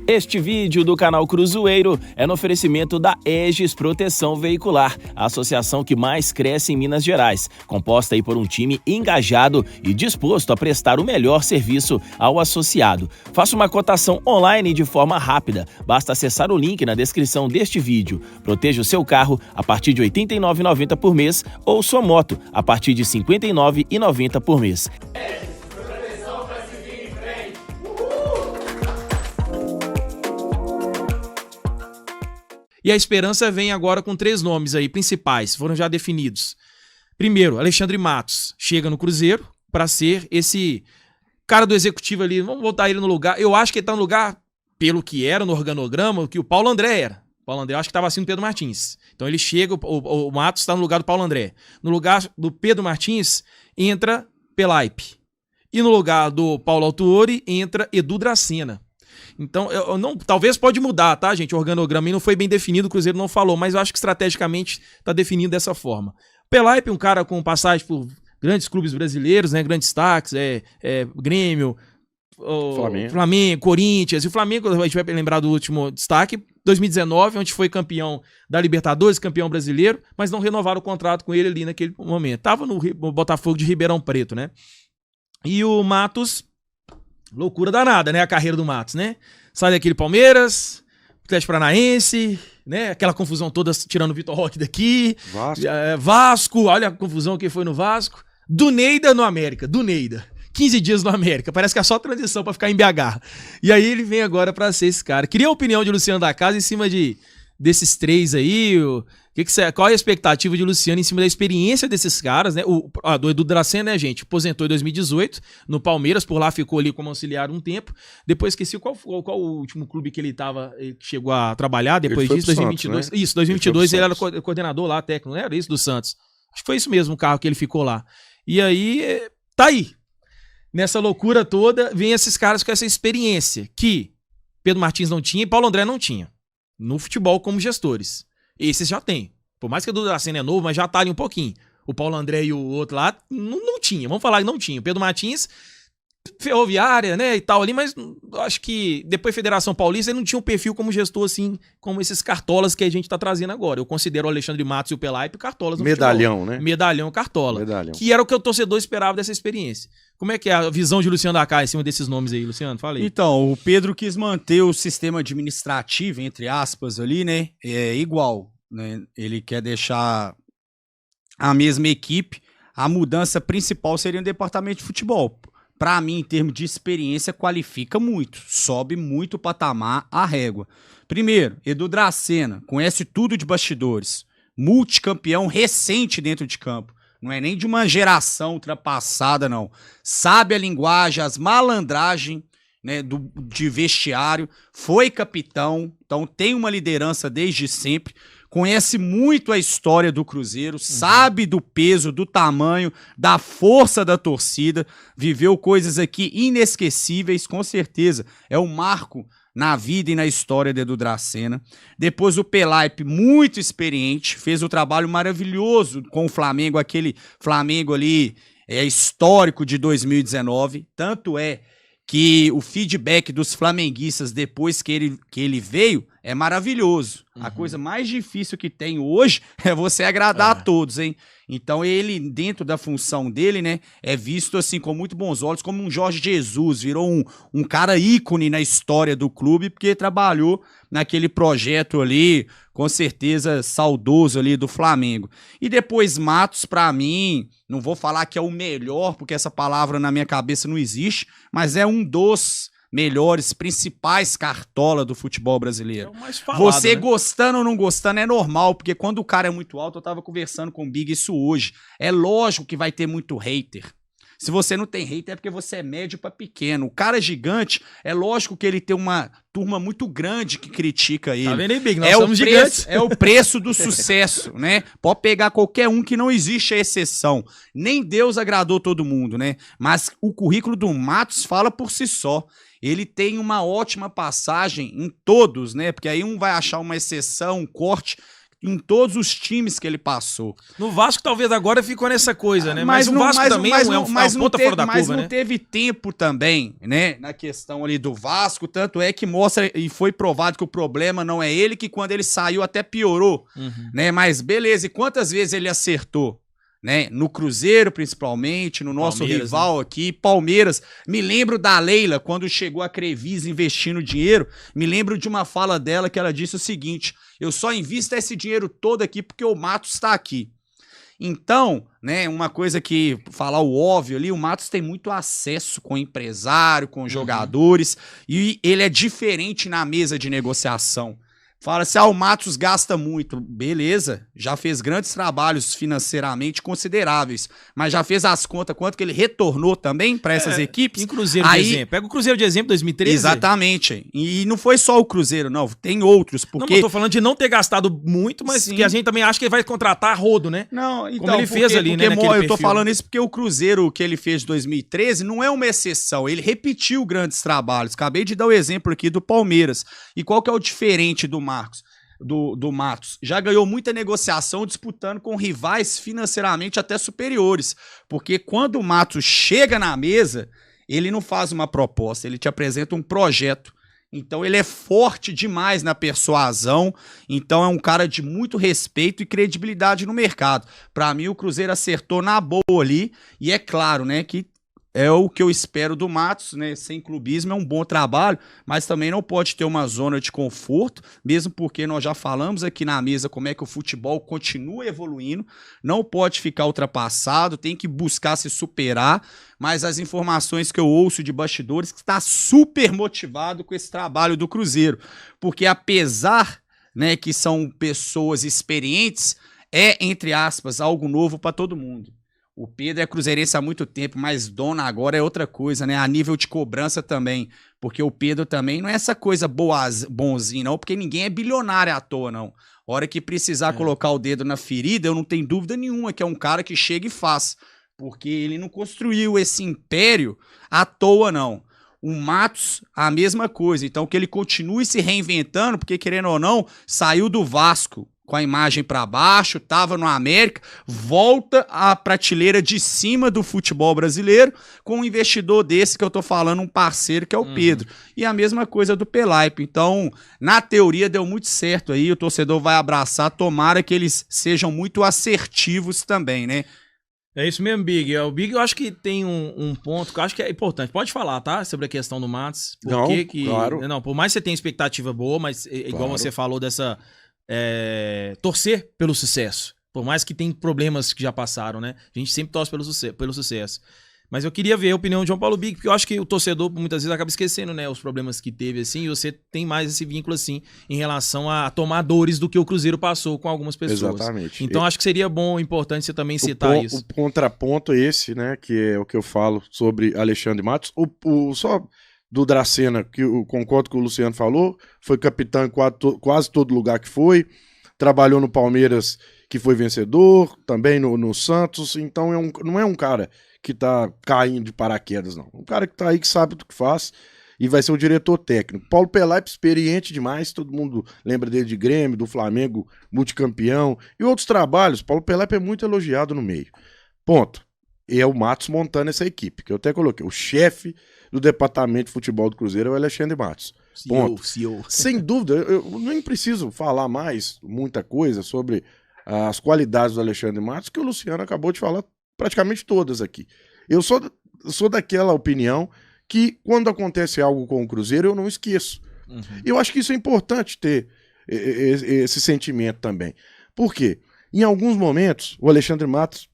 Este vídeo do canal Cruzoeiro é no oferecimento da Egis Proteção Veicular, a associação que mais cresce em Minas Gerais, composta aí por um time engajado e disposto a prestar o melhor serviço ao associado. Faça uma cotação online de forma rápida, basta acessar o link na descrição deste vídeo. Proteja o seu carro a partir de R$ 89,90 por mês ou sua moto a partir de R$ 59,90 por mês. E a esperança vem agora com 3 nomes aí principais, foram já definidos. Primeiro, Alexandre Matos chega no Cruzeiro para ser esse cara do executivo ali, vamos botar ele no lugar, eu acho que ele tá no lugar, pelo que era no organograma, que o Paulo André era. O Paulo André eu acho que estava assim no Pedro Martins. Então ele chega, o Matos está no lugar do Paulo André. No lugar do Pedro Martins entra Pelaipe. E no lugar do Paulo Autuori entra Edu Dracena. Então, eu não, talvez pode mudar, tá, gente? O organograma não foi bem definido, o Cruzeiro não falou, mas eu acho que estrategicamente está definido dessa forma. Pelaipe, um cara com passagem por grandes clubes brasileiros, né? Grandes destaques, Grêmio, Flamengo, Corinthians. E o Flamengo, a gente vai lembrar do último destaque, 2019, onde foi campeão da Libertadores, campeão brasileiro, mas não renovaram o contrato com ele ali naquele momento. Tava no Botafogo de Ribeirão Preto, né? E o Matos, loucura danada, né? A carreira do Matos, né? Sai daquele Palmeiras, Atlético Paranaense, né? Aquela confusão toda tirando o Vitor Roque daqui. Vasco, olha a confusão que foi no Vasco. Do Neida no América, do Neida. 15 dias no América, parece que é só transição pra ficar em BH. E aí ele vem agora pra ser esse cara. Queria a opinião de Luciano da Casa em cima desses 3 aí. Qual é a expectativa de Luciano em cima da experiência desses caras, né? Do Edu Dracena, né, gente? Aposentou em 2018 no Palmeiras, por lá ficou ali como auxiliar um tempo. Depois esqueci qual o último clube que ele chegou a trabalhar depois disso, 2022. Santos, né? Isso, 2022 ele era coordenador lá, técnico, não era isso do Santos? Acho que foi isso mesmo o carro que ele ficou lá. E aí, tá aí. Nessa loucura toda, vem esses caras com essa experiência que Pedro Martins não tinha e Paulo André não tinha no futebol como gestores. Esses já tem. Por mais que o Edu Dracena é novo, mas já tá ali um pouquinho. O Paulo André e o outro lá não tinha. Vamos falar que não tinha. O Pedro Martins, Ferroviária, né, e tal ali, mas acho que depois Federação Paulista ele não tinha um perfil como gestor assim, como esses cartolas que a gente tá trazendo agora. Eu considero o Alexandre Matos e o Pelaipe cartolas no medalhão, futebol. Né? Medalhão, cartola. Medalhão. Que era o que o torcedor esperava dessa experiência. Como é que é a visão de Luciano da Casa em cima desses nomes aí, Luciano? Fala aí. Então, o Pedro quis manter o sistema administrativo, entre aspas, ali, né, igual, né? Ele quer deixar a mesma equipe. A mudança principal seria o departamento de futebol. Para mim, em termos de experiência, qualifica muito. Sobe muito o patamar, a régua. Primeiro, Edu Dracena, conhece tudo de bastidores. Multicampeão recente dentro de campo. Não é nem de uma geração ultrapassada, não. Sabe a linguagem, as malandragens, né, de vestiário. Foi capitão, então tem uma liderança desde sempre. Conhece muito a história do Cruzeiro, sabe do peso, do tamanho, da força da torcida, viveu coisas aqui inesquecíveis, com certeza. É um marco na vida e na história de Edu Dracena. Depois o Pelaipe, muito experiente, fez o trabalho maravilhoso com o Flamengo, aquele Flamengo ali histórico de 2019. Tanto é que o feedback dos flamenguistas depois que ele veio é maravilhoso. A coisa mais difícil que tem hoje é você agradar a todos, hein? Então ele, dentro da função dele, né, é visto assim com muito bons olhos, como um Jorge Jesus, virou um cara ícone na história do clube, porque trabalhou naquele projeto ali, com certeza saudoso ali do Flamengo. E depois Matos, pra mim, não vou falar que é o melhor, porque essa palavra na minha cabeça não existe, mas é um dos melhores, principais cartola do futebol brasileiro. É o mais falado, você, né? Gostando ou não gostando é normal, porque quando o cara é muito alto, eu tava conversando com o Big isso hoje, é lógico que vai ter muito hater. Se você não tem hater é porque você é médio pra pequeno. O cara gigante, é lógico que ele tem uma turma muito grande que critica ele. Tá vendo aí, Big? Nós somos gigantes. É o preço do sucesso, né? Pode pegar qualquer um que não existe a exceção. Nem Deus agradou todo mundo, né? Mas o currículo do Matos fala por si só. Ele tem uma ótima passagem em todos, né? Porque aí um vai achar uma exceção, um corte. em todos os times que ele passou. No Vasco, talvez agora ficou nessa coisa, né? Mas o Vasco também não é uma ponta fora da curva, mas né? não teve tempo também, né? Na questão ali do Vasco, tanto é que mostra e foi provado que o problema não é ele, que quando ele saiu até piorou, né? Mas beleza, e quantas vezes ele acertou? Né? No Cruzeiro, principalmente, no nosso rival aqui, Palmeiras. Me lembro da Leila, quando chegou a Crevisa investindo dinheiro, me lembro de uma fala dela que ela disse o seguinte: eu só invisto esse dinheiro todo aqui porque o Matos está aqui. Então, né, uma coisa que, falar o óbvio ali, o Matos tem muito acesso com o empresário, com jogadores, e ele é diferente na mesa de negociação. Fala assim, o Matos gasta muito. Beleza, já fez grandes trabalhos financeiramente consideráveis, mas já fez as contas, quanto que ele retornou também para essas equipes? Em Cruzeiro de exemplo. Pega o Cruzeiro de exemplo 2013. Exatamente. E não foi só o Cruzeiro, não. Tem outros, porque... Não, eu tô falando de não ter gastado muito, mas que a gente também acha que ele vai contratar a rodo, né? Não, então, como ele fez ali, né? Eu tô falando isso porque o Cruzeiro que ele fez de 2013 não é uma exceção. Ele repetiu grandes trabalhos. Acabei de dar o exemplo aqui do Palmeiras. E qual que é o diferente do Matos? Já ganhou muita negociação disputando com rivais financeiramente até superiores. Porque quando o Matos chega na mesa, ele não faz uma proposta, ele te apresenta um projeto. Então ele é forte demais na persuasão, então é um cara de muito respeito e credibilidade no mercado. Para mim o Cruzeiro acertou na boa ali, e é claro, né, que é o que eu espero do Matos, né? Sem clubismo é um bom trabalho, mas também não pode ter uma zona de conforto, mesmo porque nós já falamos aqui na mesa como é que o futebol continua evoluindo, não pode ficar ultrapassado, tem que buscar se superar, mas as informações que eu ouço de bastidores que está super motivado com esse trabalho do Cruzeiro, porque apesar, né, que são pessoas experientes, é, entre aspas, algo novo para todo mundo. O Pedro é cruzeirense há muito tempo, mas dona agora é outra coisa, né? A nível de cobrança também, porque o Pedro também não é essa coisa bonzinha, não, porque ninguém é bilionário à toa, não. Hora que precisar colocar o dedo na ferida, eu não tenho dúvida nenhuma que é um cara que chega e faz, porque ele não construiu esse império à toa, não. O Matos, a mesma coisa, então que ele continue se reinventando, porque querendo ou não, saiu do Vasco com a imagem para baixo, tava no América, volta à prateleira de cima do futebol brasileiro com um investidor desse que eu tô falando, um parceiro que é o Pedro. E a mesma coisa do Pelaipe. Então, na teoria deu muito certo aí, o torcedor vai abraçar, tomara que eles sejam muito assertivos também, né? É isso mesmo, Big. O Big eu acho que tem um ponto que eu acho que é importante. Pode falar, tá? Sobre a questão do Matos. Claro. Não, por mais que você tenha expectativa boa, mas igual você falou dessa... torcer pelo sucesso. Por mais que tem problemas que já passaram, né? A gente sempre torce pelo sucesso. Mas eu queria ver a opinião de João Paulo Big, porque eu acho que o torcedor muitas vezes acaba esquecendo, né, os problemas que teve, assim, e você tem mais esse vínculo, assim, em relação a tomadores do que o Cruzeiro passou com algumas pessoas. Exatamente. Então acho que seria bom, importante você também citar isso. O contraponto é esse, né, que é o que eu falo sobre Alexandre Matos. Só do Dracena, que eu concordo com o Luciano falou, foi capitão em quase todo lugar que foi, trabalhou no Palmeiras, que foi vencedor, também no Santos, então não é um cara que tá caindo de paraquedas, não. Um cara que tá aí, que sabe do que faz, e vai ser o diretor técnico. Paulo Pelaipe, experiente demais, todo mundo lembra dele de Grêmio, do Flamengo, multicampeão, e outros trabalhos. Paulo Pelaipe é muito elogiado no meio. Ponto. E é o Matos montando essa equipe, que eu até coloquei. O chefe do departamento de futebol do Cruzeiro é o Alexandre Matos. Ponto. CEO. Sem dúvida, eu nem preciso falar mais muita coisa sobre as qualidades do Alexandre Matos, que o Luciano acabou de falar praticamente todas aqui. Eu sou daquela opinião que quando acontece algo com o Cruzeiro, eu não esqueço. Eu acho que isso é importante ter esse sentimento também. Por quê? Em alguns momentos, o Alexandre Matos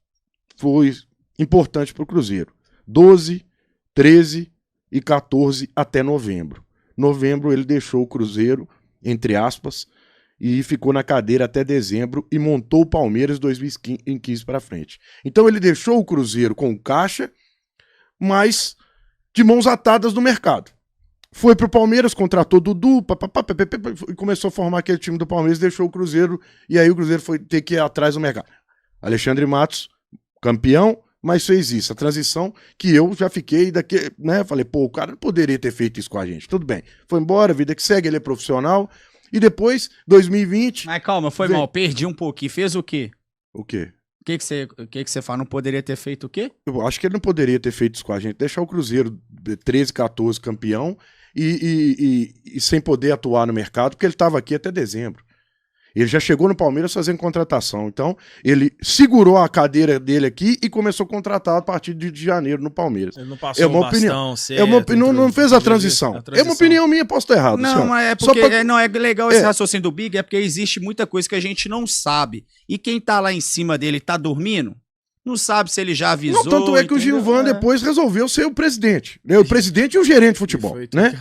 foi importante para o Cruzeiro. 12, 13 e 14 até novembro. Novembro ele deixou o Cruzeiro, entre aspas, e ficou na cadeira até dezembro e montou o Palmeiras 2015 para frente. Então ele deixou o Cruzeiro com caixa, mas de mãos atadas no mercado. Foi pro Palmeiras, contratou Dudu, e começou a formar aquele time do Palmeiras, deixou o Cruzeiro, e aí o Cruzeiro foi ter que ir atrás do mercado. Alexandre Matos, campeão, mas fez isso, a transição que eu já fiquei né, falei, o cara não poderia ter feito isso com a gente, tudo bem, foi embora, vida que segue, ele é profissional, E depois, 2020... Mas calma, foi mal, perdi um pouquinho. Fez o quê? O quê? O que você fala? Não poderia ter feito o quê? Eu acho que ele não poderia ter feito isso com a gente. Deixar o Cruzeiro 13, 14 campeão e sem poder atuar no mercado, porque ele estava aqui até dezembro. Ele já chegou no Palmeiras fazendo contratação. Então, ele segurou a cadeira dele aqui e começou a contratar a partir de janeiro no Palmeiras. Ele não passou uma opinião. Não fez a transição. É uma opinião minha, posso estar errado. Não, mas é porque não é legal esse raciocínio do Big, é porque existe muita coisa que a gente não sabe. E quem tá lá em cima dele tá dormindo? Não sabe se ele já avisou. Não, tanto é que o Gilvan depois resolveu ser o presidente. Né? O presidente e o gerente de futebol. Né?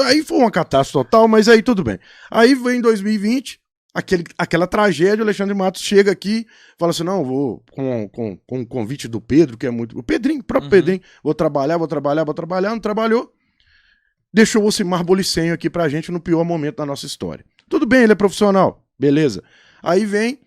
Aí foi uma catástrofe total, mas aí tudo bem. Aí vem 2020... Aquela tragédia, o Alexandre Matos chega aqui, fala assim, não, vou com o convite do Pedro, que é muito... O Pedrinho, o próprio Pedrinho, vou trabalhar, não trabalhou. Deixou o Ocimar Bolicenho aqui pra gente no pior momento da nossa história. Tudo bem, ele é profissional, beleza. Aí vem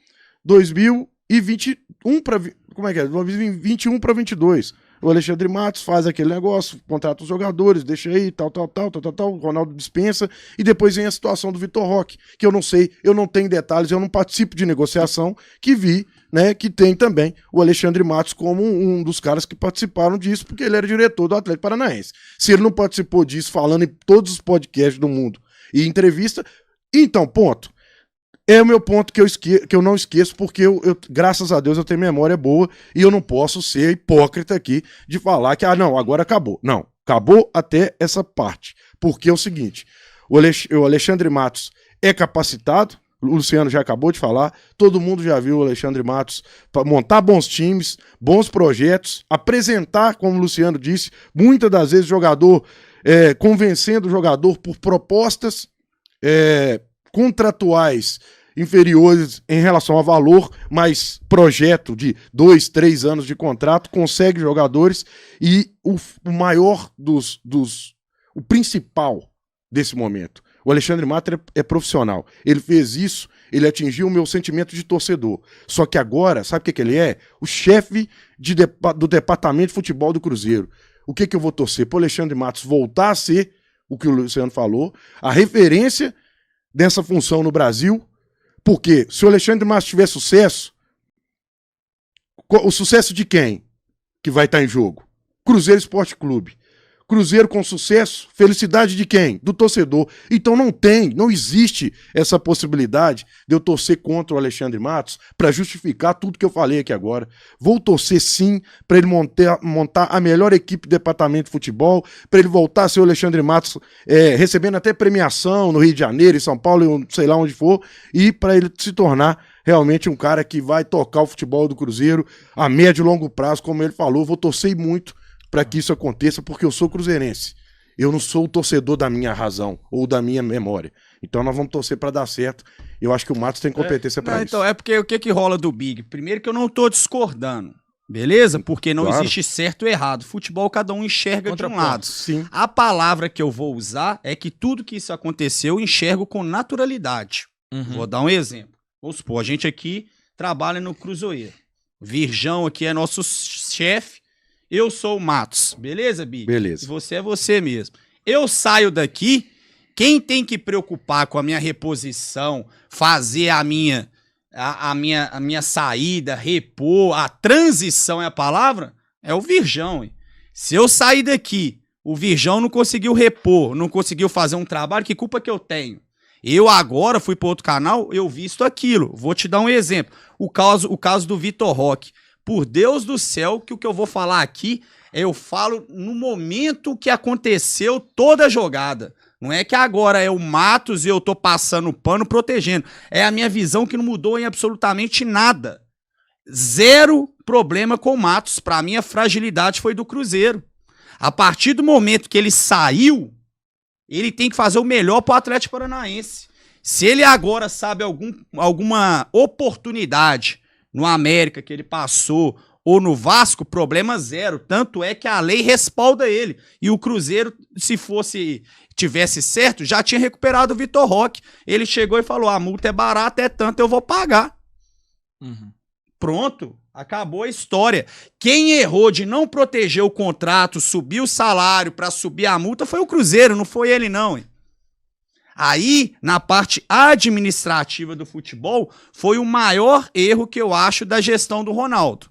2021 para... Como é que é? 2021 para 22. O Alexandre Matos faz aquele negócio, contrata os jogadores, deixa aí, tal, o Ronaldo dispensa, e depois vem a situação do Vitor Roque, que eu não sei, eu não tenho detalhes, eu não participo de negociação, que vi, né, que tem também o Alexandre Matos como um dos caras que participaram disso, porque ele era diretor do Atlético Paranaense. Se ele não participou disso, falando em todos os podcasts do mundo e entrevista, então, ponto. É o meu ponto que eu não esqueço, porque graças a Deus, eu tenho memória boa e eu não posso ser hipócrita aqui de falar que, não, agora acabou. Não, acabou até essa parte. Porque é o seguinte, o Alexandre Matos é capacitado, o Luciano já acabou de falar, todo mundo já viu o Alexandre Matos montar bons times, bons projetos, apresentar, como o Luciano disse, muitas das vezes convencendo o jogador por propostas contratuais inferiores em relação a valor, mas projeto de 2, 3 anos de contrato, consegue jogadores e o maior o principal desse momento. O Alexandre Matos é profissional. Ele fez isso, ele atingiu o meu sentimento de torcedor. Só que agora, sabe o que ele é? O chefe do departamento de futebol do Cruzeiro. O que eu vou torcer? Para o Alexandre Matos voltar a ser, o que o Luciano falou, a referência dessa função no Brasil, porque se o Alexandre Matos tiver sucesso, o sucesso de quem que vai estar em jogo? Cruzeiro Esporte Clube. Cruzeiro com sucesso, felicidade de quem? Do torcedor. Então não existe essa possibilidade de eu torcer contra o Alexandre Matos para justificar tudo que eu falei aqui agora. Vou torcer sim para ele montar a melhor equipe do departamento de futebol, para ele voltar a ser o Alexandre Matos, recebendo até premiação no Rio de Janeiro, em São Paulo, sei lá onde for, e para ele se tornar realmente um cara que vai tocar o futebol do Cruzeiro a médio e longo prazo, como ele falou. Vou torcer muito para que isso aconteça, porque eu sou cruzeirense. Eu não sou o torcedor da minha razão ou da minha memória. Então nós vamos torcer para dar certo. Eu acho que o Matos tem competência para isso. Então, é porque o que rola do Big? Primeiro que eu não tô discordando, beleza? Porque não existe certo ou errado. Futebol cada um enxerga de um lado. Sim. A palavra que eu vou usar é que tudo que isso aconteceu eu enxergo com naturalidade. Vou dar um exemplo. Vamos supor, a gente aqui trabalha no Cruzeiro. Virgão aqui é nosso chefe. Eu sou o Matos, beleza, Big? Beleza. E você é você mesmo. Eu saio daqui, quem tem que preocupar com a minha reposição, fazer a minha saída, repor, a transição é a palavra, é o Virgão. Hein? Se eu sair daqui, o Virgão não conseguiu repor, não conseguiu fazer um trabalho, que culpa que eu tenho? Eu agora fui para outro canal, eu visto aquilo. Vou te dar um exemplo. O caso do Vitor Roque. Por Deus do céu, que o que eu vou falar aqui, eu falo no momento que aconteceu toda a jogada. Não é que agora é o Matos e eu tô passando o pano protegendo. É a minha visão que não mudou em absolutamente nada. Zero problema com o Matos. Pra mim, a fragilidade foi do Cruzeiro. A partir do momento que ele saiu, ele tem que fazer o melhor pro Atlético Paranaense. Se ele agora sabe alguma oportunidade no América que ele passou, ou no Vasco, problema zero. Tanto é que a lei respalda ele. E o Cruzeiro, se tivesse certo, já tinha recuperado o Vitor Roque. Ele chegou e falou, a multa é barata, é tanto, eu vou pagar. Pronto, acabou a história. Quem errou de não proteger o contrato, subir o salário para subir a multa, foi o Cruzeiro, não foi ele não. Hein? Aí, na parte administrativa do futebol, foi o maior erro que eu acho da gestão do Ronaldo.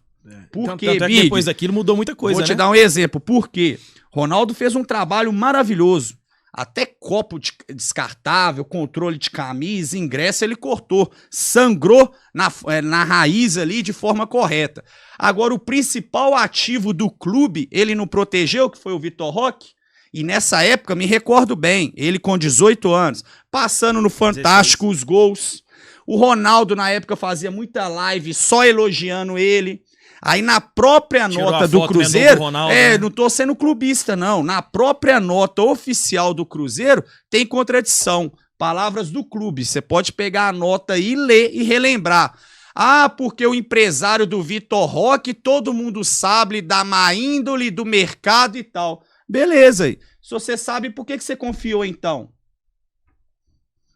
Por quê, Tanto é que Big? depois daquilo mudou muita coisa, Vou te né? dar um exemplo. Por quê? Ronaldo fez um trabalho maravilhoso. Até copo descartável, controle de camisa, ingresso, ele cortou. Sangrou na raiz ali de forma correta. Agora, o principal ativo do clube, ele não protegeu, que foi o Vitor Roque. E nessa época, me recordo bem, ele com 18 anos, passando no Fantástico os gols. O Ronaldo, na época, fazia muita live só elogiando ele. Aí na própria nota do Cruzeiro, do Ronaldo, né? não tô sendo clubista não, na própria nota oficial do Cruzeiro tem contradição, palavras do clube, você pode pegar a nota aí, ler e relembrar. Ah, porque o empresário do Vitor Roque, todo mundo sabe da má índole, do mercado e tal. Beleza, aí. Se você sabe, por que você confiou então?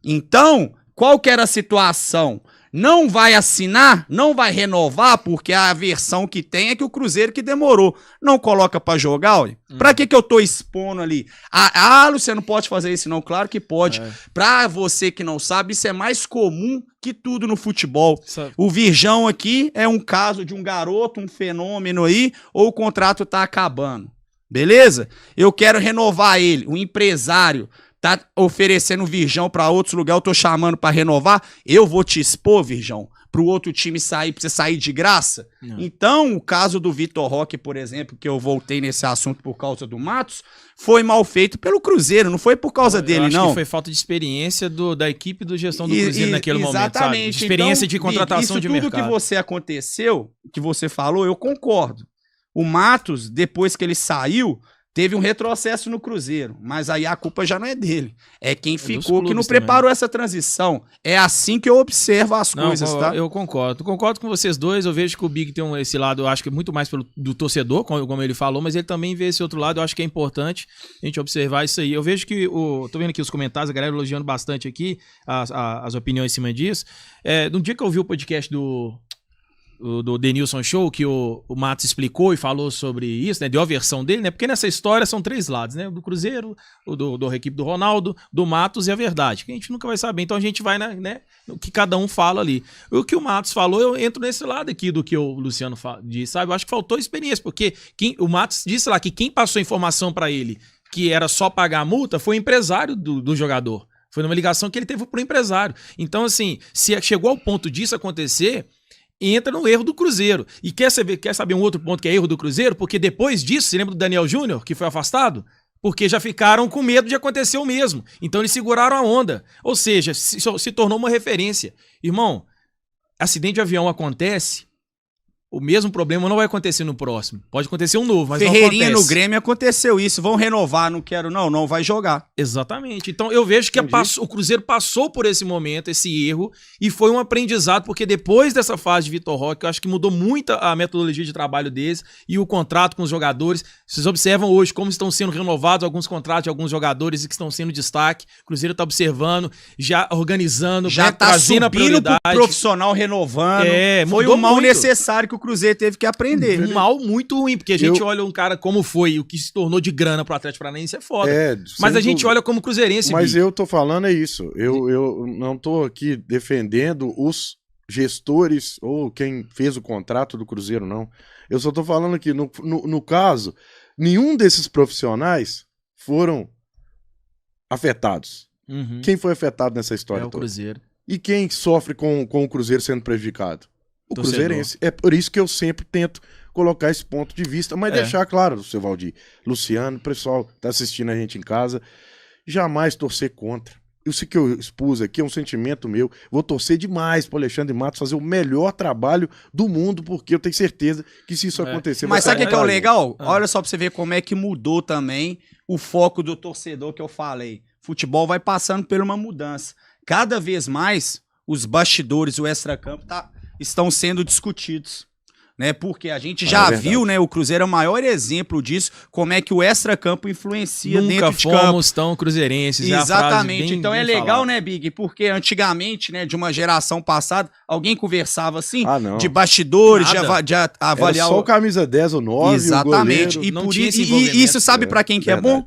Então, qual que era a situação? Não vai assinar, não vai renovar, porque a versão que tem é que o Cruzeiro que demorou. Não coloca pra jogar, olha. Pra que eu tô expondo ali? Luciano, não pode fazer isso não? Claro que pode. Pra você que não sabe, isso é mais comum que tudo no futebol. O Virgão aqui é um caso de um garoto, um fenômeno aí, ou o contrato tá acabando. Beleza? Eu quero renovar ele, o empresário tá oferecendo o Virgão pra outros lugares, eu tô chamando pra renovar, eu vou te expor, Virgão, pro outro time sair, pra você sair de graça? Não. Então, o caso do Vitor Roque, por exemplo, que eu voltei nesse assunto por causa do Matos, foi mal feito pelo Cruzeiro, não foi por causa dele, não. Que foi falta de experiência da equipe de gestão do Cruzeiro naquele momento, sabe? Exatamente. De experiência de contratação de mercado. Tudo que você aconteceu, que você falou, eu concordo. O Matos, depois que ele saiu, teve um retrocesso no Cruzeiro, mas aí a culpa já não é dele. É quem ficou, que não preparou essa transição. É assim que eu observo as coisas, tá? Eu concordo. Concordo com vocês dois. Eu vejo que o Big tem esse lado, eu acho que é muito mais do torcedor, como ele falou, mas ele também vê esse outro lado. Eu acho que é importante a gente observar isso aí. Eu vejo que, tô vendo aqui os comentários, a galera elogiando bastante aqui as opiniões em cima disso. No dia que eu vi o podcast do Denilson Show, que o Matos explicou e falou sobre isso, né? Deu a versão dele, né? Porque nessa história são três lados, né? Do Cruzeiro, da equipe do Ronaldo, do Matos e a verdade, que a gente nunca vai saber. Então a gente vai, né? O que cada um fala ali. O que o Matos falou, eu entro nesse lado aqui do que o Luciano disse, sabe? Eu acho que faltou experiência, porque o Matos disse lá que quem passou a informação pra ele que era só pagar a multa foi o empresário do jogador. Foi numa ligação que ele teve pro empresário. Então, assim, se chegou ao ponto disso acontecer, entra no erro do Cruzeiro. E quer saber um outro ponto que é erro do Cruzeiro? Porque depois disso, você lembra do Daniel Júnior, que foi afastado? Porque já ficaram com medo de acontecer o mesmo. Então eles seguraram a onda. Ou seja, se tornou uma referência. Irmão, acidente de avião acontece, o mesmo problema não vai acontecer no próximo. Pode acontecer um novo, mas Ferreirinha não acontece. No Grêmio aconteceu isso. Vão renovar, não quero não vai jogar. Exatamente. Então eu vejo que o Cruzeiro passou por esse momento, esse erro, e foi um aprendizado, porque depois dessa fase de Vitor Roque, eu acho que mudou muito a metodologia de trabalho deles e o contrato com os jogadores. Vocês observam hoje como estão sendo renovados alguns contratos de alguns jogadores e que estão sendo destaque. O Cruzeiro está observando, já organizando, já tá trazendo a prioridade. Pro profissional renovando. Foi um mal muito necessário que o Cruzeiro teve que aprender. Um mal muito ruim, porque a gente olha um cara como foi, o que se tornou de grana pro Atlético Paranaense é foda. Mas a gente olha como cruzeirense. Mas eu tô falando é isso. Eu não tô aqui defendendo os gestores ou quem fez o contrato do Cruzeiro, não. Eu só tô falando que, no caso, nenhum desses profissionais foram afetados. Uhum. Quem foi afetado nessa história toda? O Cruzeiro. E quem sofre com o Cruzeiro sendo prejudicado? O cruzeirense. É por isso que eu sempre tento colocar esse ponto de vista, mas deixar claro, seu Valdir, Luciano, o pessoal que tá assistindo a gente em casa, jamais torcer contra. Isso que eu expus aqui é um sentimento meu. Vou torcer demais pro Alexandre Matos fazer o melhor trabalho do mundo, porque eu tenho certeza que se isso acontecer... Mas sabe o que é o legal? Olha só pra você ver como é que mudou também o foco do torcedor que eu falei. Futebol vai passando por uma mudança. Cada vez mais, os bastidores, o extracampo estão sendo discutidos, né? Porque a gente já viu, né? O Cruzeiro é o maior exemplo disso, como é que o extracampo influencia dentro de campo. Nunca fomos tão cruzeirenses. Exatamente. Então é legal, né, Big? Porque antigamente, né, de uma geração passada, alguém conversava assim, de bastidores, de avaliar... Era só o camisa 10 ou 9, exatamente. o goleiro. E isso sabe pra quem que é bom?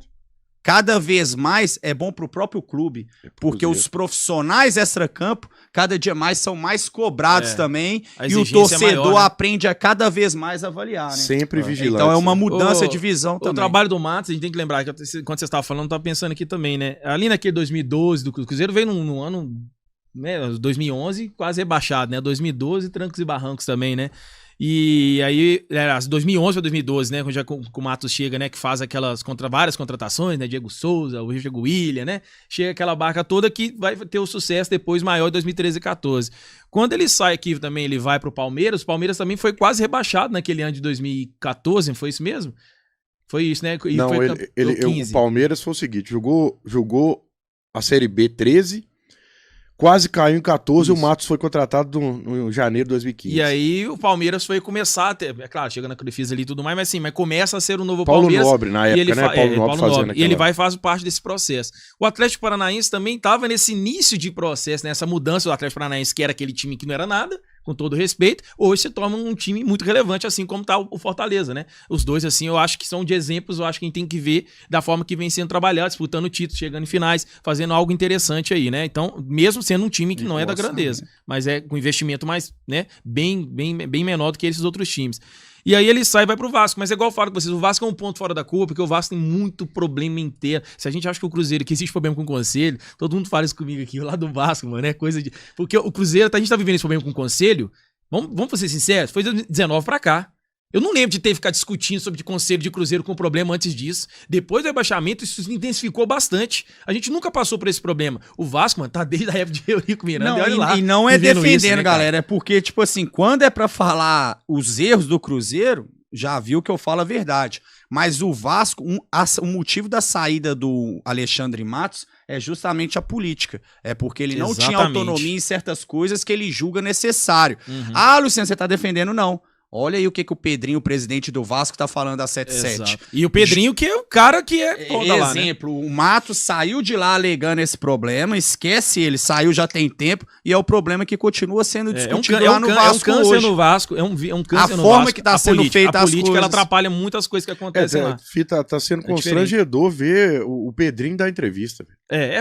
cada vez mais é bom pro próprio clube, porque os profissionais extracampo cada dia mais são mais cobrados também, e o torcedor maior, né? Aprende a cada vez mais avaliar, né? Sempre vigilante. Então é uma mudança de visão também. O trabalho do Matos, a gente tem que lembrar, que quando você estava falando, eu estava pensando aqui também, né? Ali naquele 2012 do Cruzeiro, veio num ano, né, 2011, quase rebaixado, né? 2012, trancos e barrancos também, né? E aí, 2011 ou 2012, né, quando já com o Matos chega, né, que faz aquelas várias contratações, né, Diego Souza, o Diego Willian, né, chega aquela barca toda que vai ter o sucesso depois maior em 2013 e 2014. Quando ele sai aqui também, ele vai pro Palmeiras, o Palmeiras também foi quase rebaixado naquele ano de 2014, não foi isso mesmo? Foi isso, né? E não, foi o Palmeiras foi o seguinte, jogou a Série B 13, quase caiu em 14 e o Matos foi contratado no janeiro de 2015. E aí o Palmeiras foi começar a ter, é claro, chega na Crefisa ali e tudo mais, mas sim, mas começa a ser o novo Paulo Palmeiras. Nobre, na época, né? Paulo Nobre fazendo e ele vai e faz parte desse processo. O Atlético Paranaense também estava nesse início de processo, nessa mudança do Atlético Paranaense, que era aquele time que não era nada, com todo respeito, hoje se torna um time muito relevante, assim como tá o Fortaleza, né? Os dois, assim, eu acho que são de exemplos, eu acho que a gente tem que ver da forma que vem sendo trabalhado, disputando títulos, chegando em finais, fazendo algo interessante aí, né? Então, mesmo sendo um time que não é da grandeza, mas é com investimento mais, né, bem menor do que esses outros times. E aí ele sai e vai pro Vasco, mas é igual eu falo com vocês, o Vasco é um ponto fora da curva, porque o Vasco tem muito problema inteiro. Se a gente acha que o Cruzeiro, que existe problema com o Conselho, todo mundo fala isso comigo aqui, lá do Vasco, mano, é coisa de... Porque o Cruzeiro, a gente tá vivendo esse problema com o Conselho, vamos ser sinceros, foi de 2019 pra cá. Eu não lembro de ter ficado discutindo sobre Conselho de Cruzeiro com problema antes disso. Depois do rebaixamento, isso se intensificar bastante. A gente nunca passou por esse problema. O Vasco, mano, tá desde a época de Eurico Miranda. Não, olha lá, e não é defendendo, isso, né, galera. É porque, tipo assim, quando é pra falar os erros do Cruzeiro, já viu que eu falo a verdade. Mas o Vasco, o motivo da saída do Alexandre Matos é justamente a política. É porque ele não tinha autonomia em certas coisas que ele julga necessário. Ah, Luciano, você tá defendendo? Não. Olha aí o que o Pedrinho, o presidente do Vasco, tá falando da 77. Exato. E o Pedrinho, que é o cara que é foda lá, né? Exemplo, o Matos saiu de lá alegando esse problema, esquece ele, saiu já tem tempo, e é o problema que continua sendo discutido lá no Vasco hoje. É um câncer hoje. no Vasco, é um câncer no Vasco. A forma que tá sendo feita a política, coisas. ela atrapalha muitas coisas que acontecem lá. Tá sendo constrangedor ver o Pedrinho dar entrevista.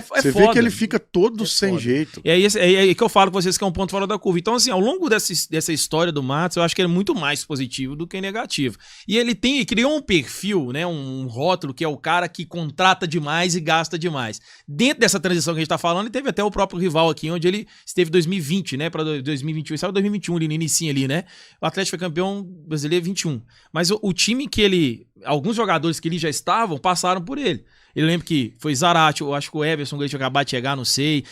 Você foda. vê que ele fica todo sem jeito. E aí que eu falo com vocês que é um ponto fora da curva. Então, assim, ao longo dessa história do Matos, eu acho que ele é muito mais positivo do que negativo. E ele criou um perfil, né, um rótulo, que é o cara que contrata demais e gasta demais. Dentro dessa transição que a gente tá falando, ele teve até o próprio rival aqui, onde ele esteve 2020, né, para 2021, saiu 2021 ali no inicinho ali, né? O Atlético foi campeão brasileiro 21. Mas o time que alguns jogadores que ali já estavam, passaram por ele. Eu lembro que foi Zarate, eu acho que o Everson, que acabou de chegar, não sei,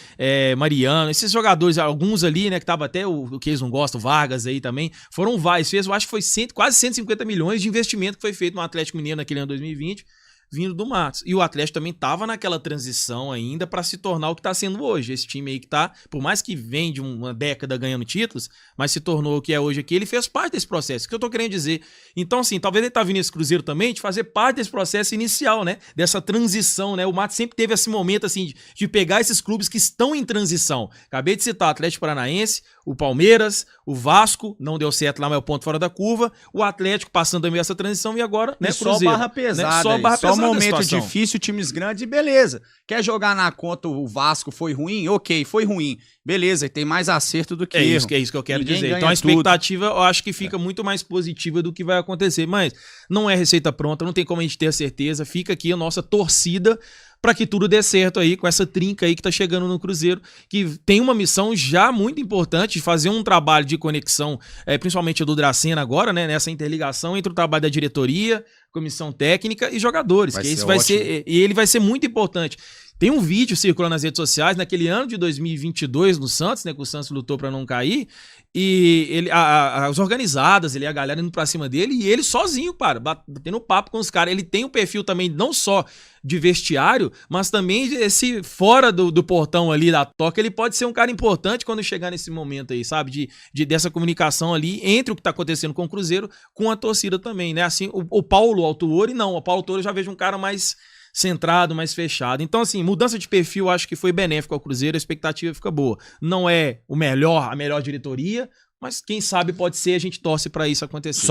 Mariano, esses jogadores, alguns ali, né, que tava até o que eles não gostam, Vargas aí também, foram vários, eu acho que foi quase 150 milhões de investimento que foi feito no Atlético Mineiro naquele ano 2020, vindo do Matos. E o Atlético também tava naquela transição ainda para se tornar o que tá sendo hoje. Esse time aí que tá, por mais que vem de uma década ganhando títulos, mas se tornou o que é hoje aqui, ele fez parte desse processo. O que eu tô querendo dizer? Então, assim, talvez ele tá vindo esse Cruzeiro também de fazer parte desse processo inicial, né? Dessa transição, né? O Matos sempre teve esse momento, assim, de pegar esses clubes que estão em transição. Acabei de citar o Atlético Paranaense, o Palmeiras, o Vasco, não deu certo lá, mas é o ponto fora da curva, o Atlético passando também essa transição e agora, né, Cruzeiro. Só barra pesada, né? Só momento difícil, times grandes, beleza. Quer jogar na conta o Vasco foi ruim? Ok, foi ruim. Beleza, e tem mais acerto do que erro. É isso que eu quero dizer. Então a expectativa eu acho que fica muito mais positiva do que vai acontecer, mas não é receita pronta, não tem como a gente ter a certeza. Fica aqui a nossa torcida para que tudo dê certo aí com essa trinca aí que tá chegando no Cruzeiro, que tem uma missão já muito importante de fazer um trabalho de conexão, principalmente do Dracena agora, né, nessa interligação entre o trabalho da diretoria, comissão técnica e jogadores, e ele vai ser muito importante. Tem um vídeo circulando nas redes sociais, naquele ano de 2022 no Santos, né, que o Santos lutou para não cair, e as organizadas, a galera indo pra cima dele, e ele sozinho, batendo papo com os caras. Ele tem um perfil também, não só de vestiário, mas também esse fora do portão ali da toca, ele pode ser um cara importante quando chegar nesse momento aí, sabe? Dessa comunicação ali entre o que tá acontecendo com o Cruzeiro, com a torcida também, né? Assim, o Paulo Autuori, não. O Paulo Autuori eu já vejo um cara mais centrado, mais fechado. Então, assim, mudança de perfil acho que foi benéfico ao Cruzeiro, a expectativa fica boa. Não é a melhor diretoria, mas quem sabe pode ser, a gente torce para isso acontecer.